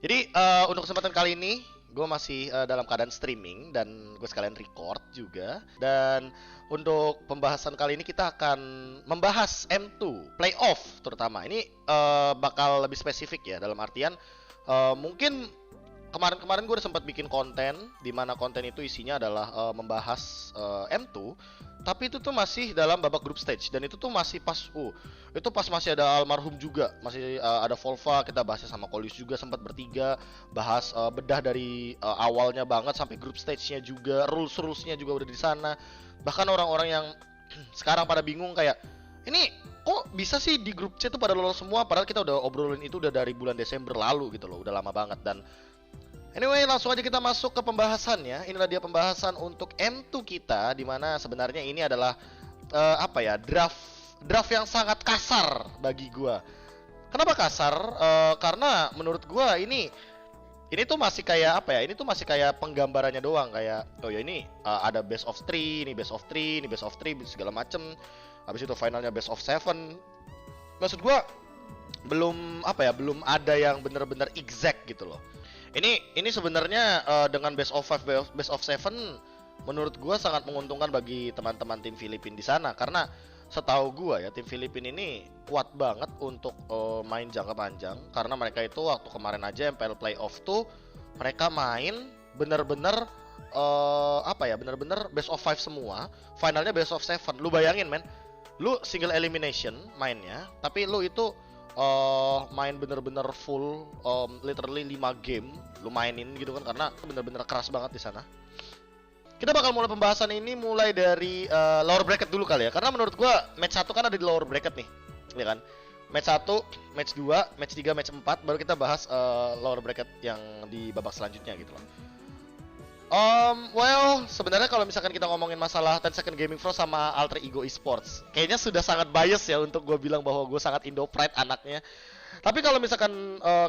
Jadi untuk kesempatan kali ini gue masih dalam keadaan streaming dan gue sekalian record juga. Dan untuk pembahasan kali ini kita akan membahas M2 playoff terutama. Ini bakal lebih spesifik ya, dalam artian mungkin kemarin-kemarin gue udah sempat bikin konten di mana konten itu isinya adalah membahas M2, tapi itu tuh masih dalam babak group stage dan itu tuh masih pas itu pas masih ada almarhum juga, masih ada Volva, kita bahasnya sama Kolius juga, sempat bertiga bahas bedah dari awalnya banget sampai group stage-nya juga, rules-rulesnya juga udah di sana. Bahkan orang-orang yang sekarang pada bingung kayak ini kok bisa sih di grup C tuh pada lolos semua, padahal kita udah obrolin itu udah dari bulan Desember lalu gitu loh, udah lama banget. Dan anyway, langsung aja kita masuk ke pembahasannya. Inilah dia pembahasan untuk M2 kita, dimana sebenarnya ini adalah draft yang sangat kasar bagi gua. Kenapa kasar? Karena menurut gua ini tuh masih kayak apa ya? Ini tuh masih kayak penggambarannya doang, kayak oh ya ini ada best of 3, ini best of 3, ini best of 3 segala macem. Habis itu finalnya best of 7. Maksud gua belum belum ada yang bener-bener exact gitu loh. Ini sebenarnya dengan best of 5, best of 7 menurut gua sangat menguntungkan bagi teman-teman tim Filipina di sana, karena setahu gua ya tim Filipina ini kuat banget untuk main jangka panjang, karena mereka itu waktu kemarin aja MPL playoff tuh mereka main bener-bener bener-bener best of 5 semua, finalnya best of 7. Lu bayangin men, lu single elimination mainnya, tapi lu itu main bener-bener full, literally 5 game lu mainin gitu kan, karena bener-bener keras banget di sana. Kita bakal mulai pembahasan ini mulai dari lower bracket dulu kali ya, karena menurut gua match 1 kan ada di lower bracket nih, ya kan? Match 1, match 2, match 3, match 4, baru kita bahas lower bracket yang di babak selanjutnya gitu loh. Sebenarnya kalau misalkan kita ngomongin masalah 10 Second Gaming Frost sama Alter Ego Esports, kayaknya sudah sangat bias ya untuk gue bilang bahwa gue sangat Indo Pride anaknya. Tapi kalau misalkan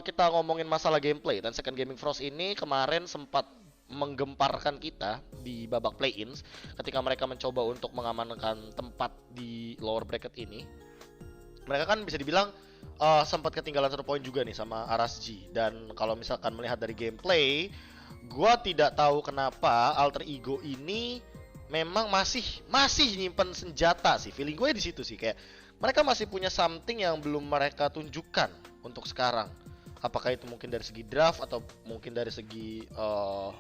kita ngomongin masalah gameplay, 10 Second Gaming Frost ini kemarin sempat menggemparkan kita di babak play-ins ketika mereka mencoba untuk mengamankan tempat di lower bracket ini. Mereka kan bisa dibilang sempat ketinggalan 1 poin juga nih sama RSG. Dan kalau misalkan melihat dari gameplay, gua tidak tahu kenapa Alter Ego ini memang masih nyimpen senjata sih. Feeling gue di situ sih, kayak mereka masih punya something yang belum mereka tunjukkan untuk sekarang. Apakah itu mungkin dari segi draft atau mungkin dari segi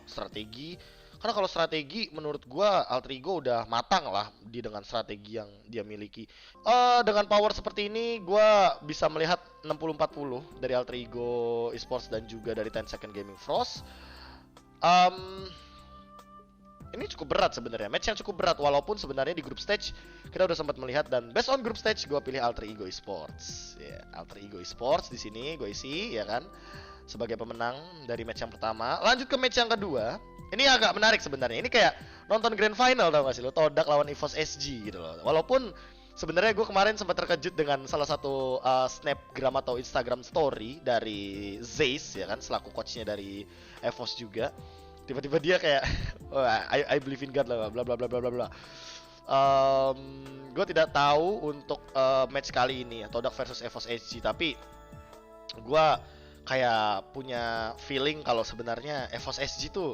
strategi? Karena kalau strategi menurut gua Alter Ego udah matang lah dengan strategi yang dia miliki. Dengan power seperti ini gua bisa melihat 60-40 dari Alter Ego Esports dan juga dari 10 Second Gaming Frost. Ini cukup berat sebenarnya, match yang cukup berat, walaupun sebenarnya di group stage kita udah sempat melihat, dan based on group stage gue pilih Alter Ego Esports. Alter Ego Esports di sini gue isi ya kan sebagai pemenang dari match yang pertama. Lanjut ke match yang kedua. Ini agak menarik sebenarnya. Ini kayak nonton grand final, tau gak sih lo, Todak lawan EVOS SG gitu loh. Walaupun sebenarnya gue kemarin sempat terkejut dengan salah satu snapgram atau Instagram story dari Zeiss ya kan, selaku coachnya dari EVOS juga. Tiba-tiba dia kayak I believe in God lah, bla bla bla bla bla bla. Gue tidak tahu untuk match kali ini ya, Todak versus EVOS SG, tapi gue kayak punya feeling kalau sebenarnya EVOS SG tuh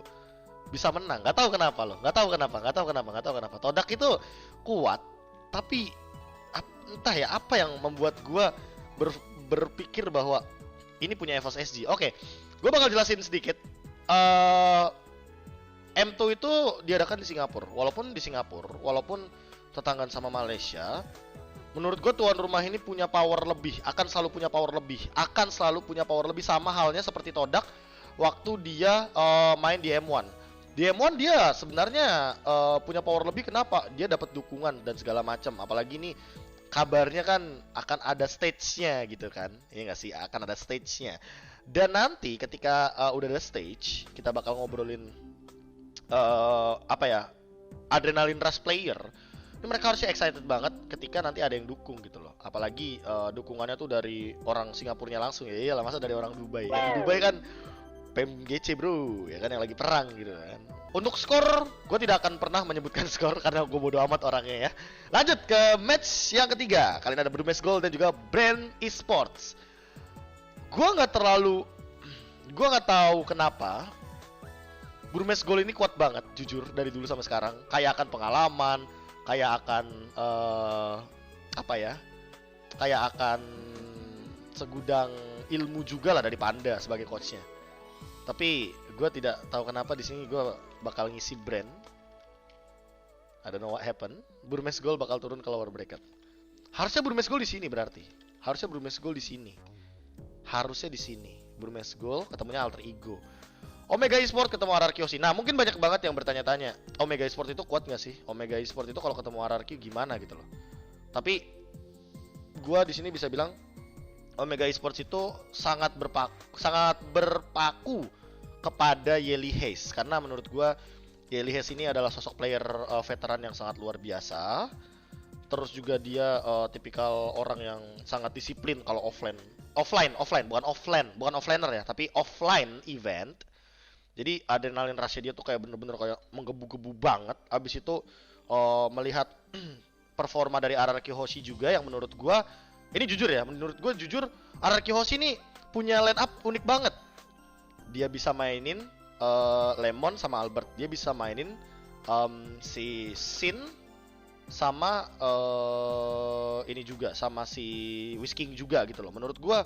bisa menang. Gak tahu kenapa loh, gak tahu kenapa. Todak itu kuat, tapi entah ya apa yang membuat gue berpikir bahwa ini punya EVOS SG. Oke, gue bakal jelasin sedikit. M2 itu diadakan di Singapura. Walaupun tetanggaan sama Malaysia, menurut gue tuan rumah ini punya power lebih, akan selalu punya power lebih, sama halnya seperti Todak waktu dia main di M1. Di M1 dia sebenarnya punya power lebih. Kenapa? Dia dapat dukungan dan segala macam. Apalagi nih kabarnya kan akan ada stage-nya gitu kan. Iya nggak sih? Akan ada stage-nya. Dan nanti ketika udah ada stage, kita bakal ngobrolin adrenaline rush player. Ini mereka harusnya excited banget ketika nanti ada yang dukung gitu loh. Apalagi dukungannya tuh dari orang Singapurnya langsung ya. Iyalah, masa dari orang Dubai. Yang di Dubai kan PMGC bro, ya kan, yang lagi perang gitu kan. Untuk skor, gue tidak akan pernah menyebutkan skor karena gue bodo amat orangnya ya. Lanjut ke match yang ketiga. Kali ini ada Brumes Gold dan juga Brand Esports. Gue nggak Gua nggak tahu kenapa Burmese Gold ini kuat banget, jujur dari dulu sampai sekarang. Kayak akan pengalaman, kayak akan apa ya? Kayak akan segudang ilmu juga lah dari Panda sebagai coachnya. Tapi gue tidak tahu kenapa di sini gue bakal ngisi brand. I don't know what happened. Burmese Gold bakal turun ke lower bracket. Harusnya Burmese Gold di sini berarti. Harusnya Burmese Gold di sini. Harusnya di sini. Burmese Gold ketemunya Alter Ego. Omega Esport ketemu RRQ Hoshi. Nah, mungkin banyak banget yang bertanya-tanya, Omega Esport itu kuat nggak sih? Omega Esport itu kalau ketemu RRQ gimana gitu loh. Tapi gua di sini bisa bilang Omega Esports itu sangat berpaku kepada Yeli Hayes, karena menurut gua Yeli Hayes ini adalah sosok player veteran yang sangat luar biasa. Terus juga dia tipikal orang yang sangat disiplin kalau offline, bukan offliner ya, tapi offline event. Jadi adrenalin rush-nya dia tuh kayak bener-bener kayak menggebu-gebu banget. Abis itu melihat performa dari RRQ Hoshi juga yang menurut gua ini jujur ya, menurut gua jujur RRQ Hoshi ini punya line up unik banget. Dia bisa mainin Lemon sama Albert. Dia bisa mainin si Sin sama ini juga sama si Whisking juga gitu loh. Menurut gua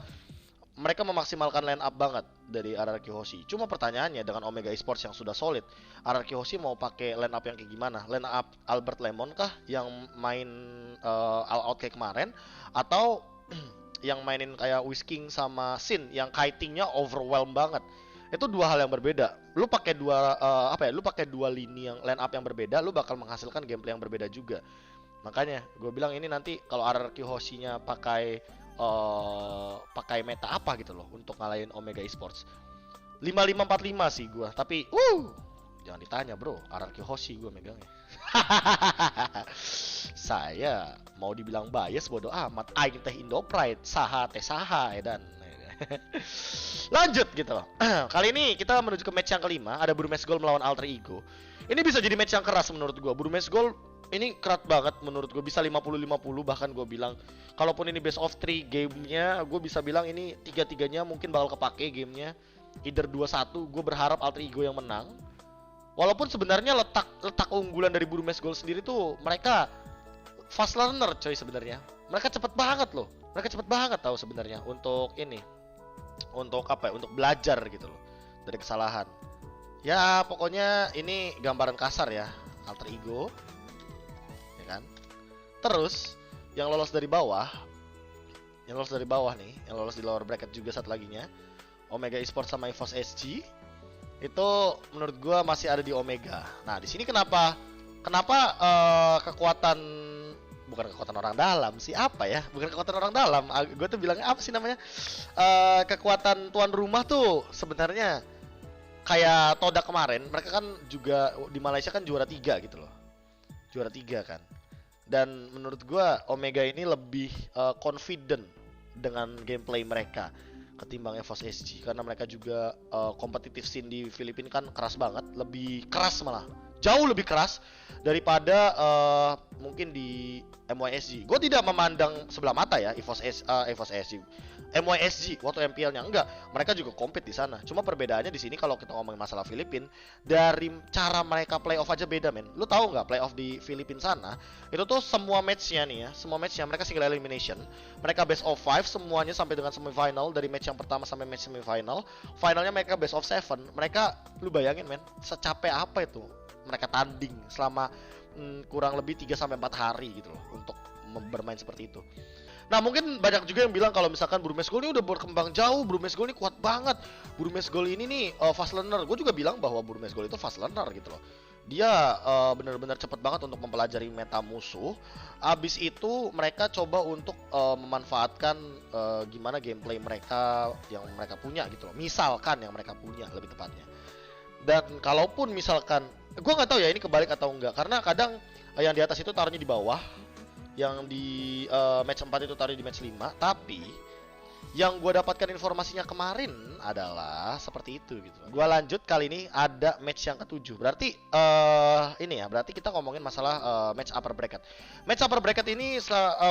mereka memaksimalkan line up banget dari RRQ Hoshi. Cuma pertanyaannya dengan Omega Esports yang sudah solid, RRQ Hoshi mau pakai line up yang kayak gimana? Line up Albert Lemon kah yang main all out kayak kemarin, atau yang mainin kayak Whisking sama Sin yang kitingnya overwhelm banget? Itu dua hal yang berbeda. Lu pakai lu pakai dua lini yang line up yang berbeda, lu bakal menghasilkan gameplay yang berbeda juga. Makanya gue bilang ini nanti kalau RRQ Hoshi-nya pakai meta apa gitu loh untuk ngalahin Omega Esports. 5545 sih gua, tapi jangan ditanya bro, RRQ Hoshi gua megangnya. Saya mau dibilang bias bodo amat, aing teh Indo Pride, saha teh saha edan. Lanjut gitu loh. Kali ini kita menuju ke match yang kelima, ada Burmese Gold melawan Alter Ego. Ini bisa jadi match yang keras menurut gua. Burmese Gold ini kerat banget menurut gue, bisa 50-50 bahkan gue bilang. Kalaupun ini best of 3 gamenya, gue bisa bilang ini 3-3-nya mungkin bakal kepake gamenya. Either 2-1, gue berharap Alter Ego yang menang. Walaupun sebenarnya letak unggulan dari Burmese Gold sendiri tuh, mereka fast learner coy sebenarnya. Mereka cepet banget loh. Mereka cepet banget tahu sebenarnya untuk ini. Untuk apa ya? Untuk belajar gitu loh dari kesalahan. Ya pokoknya ini gambaran kasar ya, Alter Ego. Kan? Terus yang lolos dari bawah nih, yang lolos di lower bracket juga satu laginya, Omega Esports sama EVOS SG itu menurut gua masih ada di Omega. Nah di sini kenapa kekuatan, bukan kekuatan orang dalam sih, apa ya, bukan kekuatan orang dalam, gue tuh bilangnya apa sih namanya, kekuatan tuan rumah tuh sebenarnya kayak Toda kemarin. Mereka kan juga di Malaysia kan juara 3 gitu loh, juara 3 kan. Dan menurut gua Omega ini lebih confident dengan gameplay mereka ketimbang EVOS SG, karena mereka juga kompetitif scene di Filipina kan keras banget, lebih keras malah, jauh lebih keras daripada mungkin di MYSG. Gue tidak memandang sebelah mata ya EVOS SG, MYSG waktu MPL-nya, enggak, mereka juga compete di sana. Cuma perbedaannya di sini kalau kita ngomongin masalah Filipina, dari cara mereka playoff aja beda men. Lu tahu nggak playoff di Filipina sana itu tuh semua matchnya nih ya, semua matchnya mereka single elimination, mereka best of 5 semuanya sampai dengan semifinal, dari match yang pertama sampai match semifinal. Finalnya mereka best of 7. Mereka, lu bayangin men, secapek apa itu mereka tanding selama kurang lebih 3-4 hari gitu loh untuk bermain seperti itu. Nah mungkin banyak juga yang bilang kalau misalkan Burmese Gold ini udah berkembang jauh, Burmese Gold ini kuat banget, Burmese Gold ini nih fast learner. Gue juga bilang bahwa Burmese Gold itu fast learner gitu loh. Dia benar-benar cepet banget untuk mempelajari meta musuh. Abis itu mereka coba untuk memanfaatkan gimana gameplay mereka yang mereka punya gitu loh. Misalkan yang mereka punya lebih tepatnya. Dan kalaupun misalkan, gue nggak tahu ya ini kebalik atau enggak, karena kadang yang di atas itu taruhnya di bawah, yang di match 4 itu taruh di match 5. Tapi yang gue dapatkan informasinya kemarin adalah seperti itu gitu. Gue lanjut, kali ini ada match yang ke-7. Berarti ini ya, berarti kita ngomongin masalah match upper bracket. Match upper bracket ini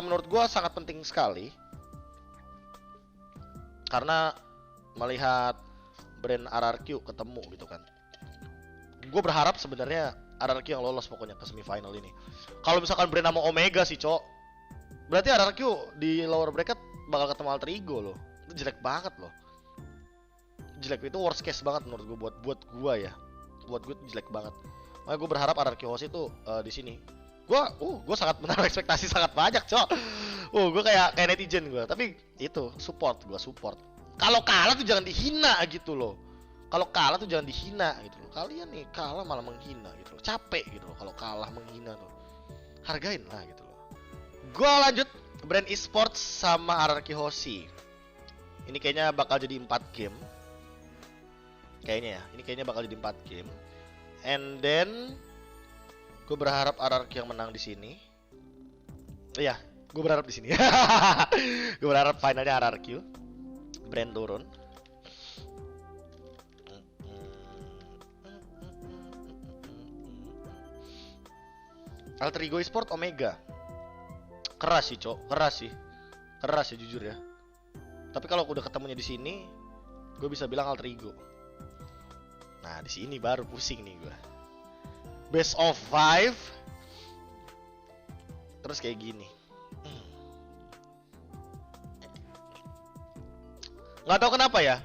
menurut gue sangat penting sekali, karena melihat brand RRQ ketemu gitu kan. Gue berharap sebenarnya RRQ yang lolos pokoknya ke semifinal ini. Kalau misalkan brand sama Omega sih, Cok, berarti RRQ di lower bracket bakal ketemu Alter Ego loh. Itu jelek banget loh. Jelek, itu worst case banget menurut gue buat gue ya. Buat gue jelek banget. Makanya gue berharap RRQ Hoshi tuh di sini. Gue sangat menaruh ekspektasi sangat banyak, Cok. Gue kayak netizen gue. Tapi itu support. Kalau kalah tuh jangan dihina gitu loh. Kalau kalah tuh jangan dihina gitu loh. Kalian nih kalah malah menghina gitu loh. Capek gitu loh kalau kalah menghina tuh. Hargain lah gitu loh. Gua lanjut brand esports sama RRQ Hoshi. Ini kayaknya bakal jadi 4 game. Kayaknya ya. Ini kayaknya bakal jadi 4 game. And then gue berharap RRQ yang menang di sini. Iya, gue berharap di sini. Gue berharap finalnya RRQ. Brand turun. Alter Ego Esport Omega. Keras sih, Cok. Keras sih jujur ya. Tapi kalau udah ketemunya di sini, gue bisa bilang Alter Ego. Nah, di sini baru pusing nih gue. Best of 5. Terus kayak gini. Nggak tahu kenapa ya.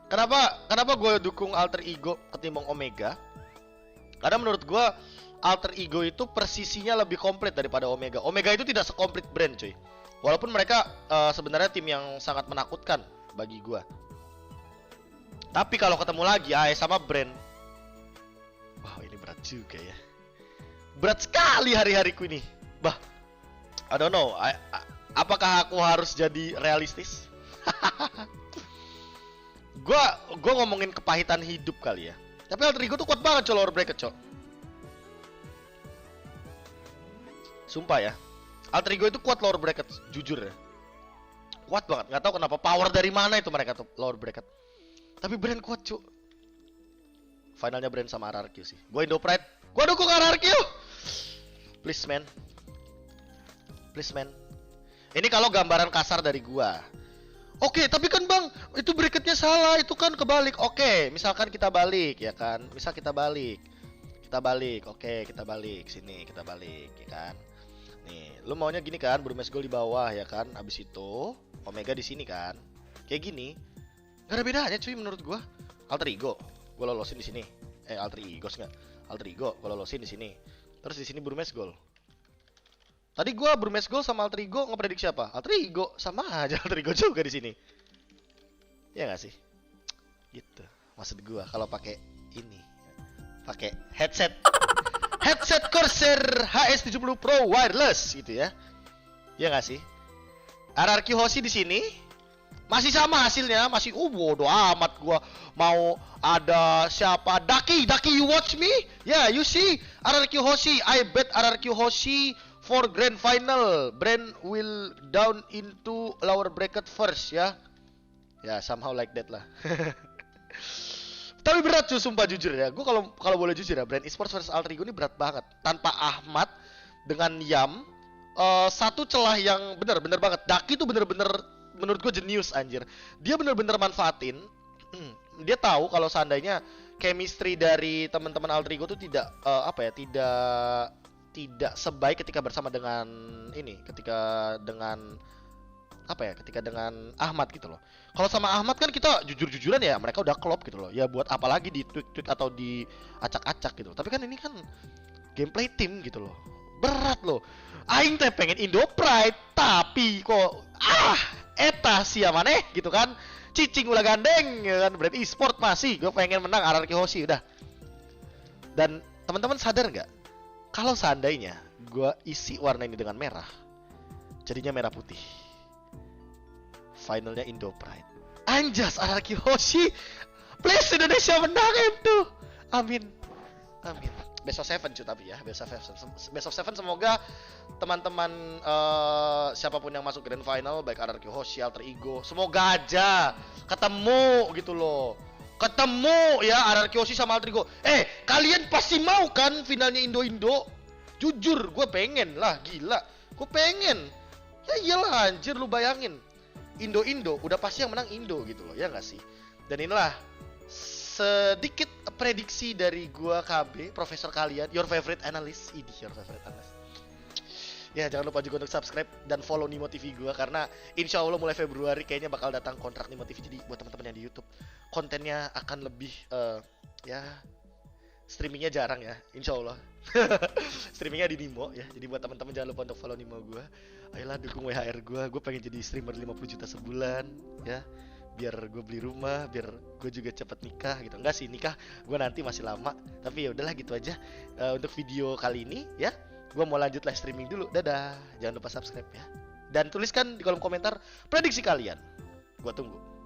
Kenapa gue dukung Alter Ego ketimbang Omega? Karena menurut gue Alter Ego itu persisinya lebih komplit daripada Omega. Omega itu tidak sekomplit brand, cuy. Walaupun mereka sebenarnya tim yang sangat menakutkan bagi gue. Tapi kalau ketemu lagi AES sama brand, wah ini berat juga ya. Berat sekali hari-hariku ini. Bah, I don't know. Apakah aku harus jadi realistis? Gua ngomongin kepahitan hidup kali ya. Tapi Alter Ego tuh kuat banget, Cok, lower bracket, Cok. Sumpah ya, Alter Ego itu kuat lower bracket, jujur ya. Kuat banget, nggak tahu kenapa, power dari mana itu mereka tuh lower bracket. Tapi brand kuat, Cuk. Finalnya brand sama RRQ sih. Gue Indo Pride, gue dukung RRQ. Please man. Ini kalau gambaran kasar dari gua. Oke, tapi kan Bang, itu bracketnya salah, itu kan kebalik. Oke, misalkan kita balik ya kan. Misal kita balik. Oke, kita balik sini, kita balik ya kan. Nih, lu maunya gini kan, Burmese Gold di bawah ya kan. Habis itu Omega di sini kan. Kayak gini. Gak ada bedanya cuy menurut gua. Alter Ego, gua lolosin di sini. Alter Ego enggak. Alter Ego gua lolosin di sini. Terus di sini Burmese Gold. Tadi gua Burmese Gold sama Alter Ego ngeprediksi apa? Alter Ego sama aja, Alter Ego juga di sini. Ya enggak sih? Gitu. Maksud gua kalau pakai ini. Pakai headset Corsair HS70 Pro wireless gitu ya. Ya enggak sih? RRQ Hoshi di sini masih sama hasilnya, masih bodo amat gua mau ada siapa. Daki you watch me? Yeah, you see RRQ Hoshi. I bet RRQ Hoshi for grand final. Brand will down into lower bracket first ya. Ya, somehow like that lah. Tapi berat cuy, sumpah jujur ya. Gue kalau boleh jujur ya, brand esports versus Alter Ego ini berat banget. Tanpa Ahmad dengan Yam, satu celah yang bener banget. Daki tuh bener-bener menurut gue jenius anjir. Dia bener-bener manfaatin. Dia tahu kalau seandainya chemistry dari teman-teman Alter Ego tuh tidak tidak sebaik ketika bersama dengan ketika dengan Ahmad gitu loh. Kalau sama Ahmad kan kita jujur-jujuran ya, mereka udah klop gitu loh. Ya buat apa lagi di tweet atau di acak-acak gitu. Tapi kan ini kan gameplay tim gitu loh. Berat loh. Aing teh pengen Indo Pride, tapi kok eta sia maneh gitu kan. Cicing ulah gandeng ya kan, brand e-sport masih gue pengen menang RRQ Hoshi udah. Dan teman-teman sadar nggak? Kalau seandainya gue isi warna ini dengan merah, jadinya merah putih. Finalnya Indo Pride. Anjas RRQ Hoshi. Please Indonesia menang M2. Amin. Best of 7 cuy tapi ya. Best of 7 semoga teman-teman siapapun yang masuk grand final, baik RRQ Hoshi, Alter Ego, semoga aja ketemu gitu loh. Ketemu ya RRQ Hoshi sama Alter Ego. Kalian pasti mau kan finalnya Indo-Indo? Jujur gue pengen lah, gila. Gue pengen. Ya iyalah anjir, lu bayangin. Indo-Indo udah pasti yang menang Indo gitu loh, ya nggak sih? Dan inilah sedikit prediksi dari gua KB, profesor kalian, your favorite analyst, your favorite analyst. Ya jangan lupa juga untuk subscribe dan follow Nimo TV gua, karena insya Allah mulai Februari kayaknya bakal datang kontrak Nimo TV. Jadi buat teman-teman yang di YouTube, kontennya akan lebih ya streamingnya jarang ya, insya Allah. Streamingnya di Nimo ya. Jadi buat teman-teman jangan lupa untuk follow Nimo gua. Ayolah dukung WHR gua pengen jadi streamer 50 juta sebulan ya, biar gue beli rumah, biar gue juga cepet nikah gitu. Enggak sih, nikah gue nanti masih lama, tapi ya udahlah gitu aja. Untuk video kali ini ya, gue mau lanjut live streaming dulu. Dadah, jangan lupa subscribe ya, dan tuliskan di kolom komentar prediksi kalian, gue tunggu.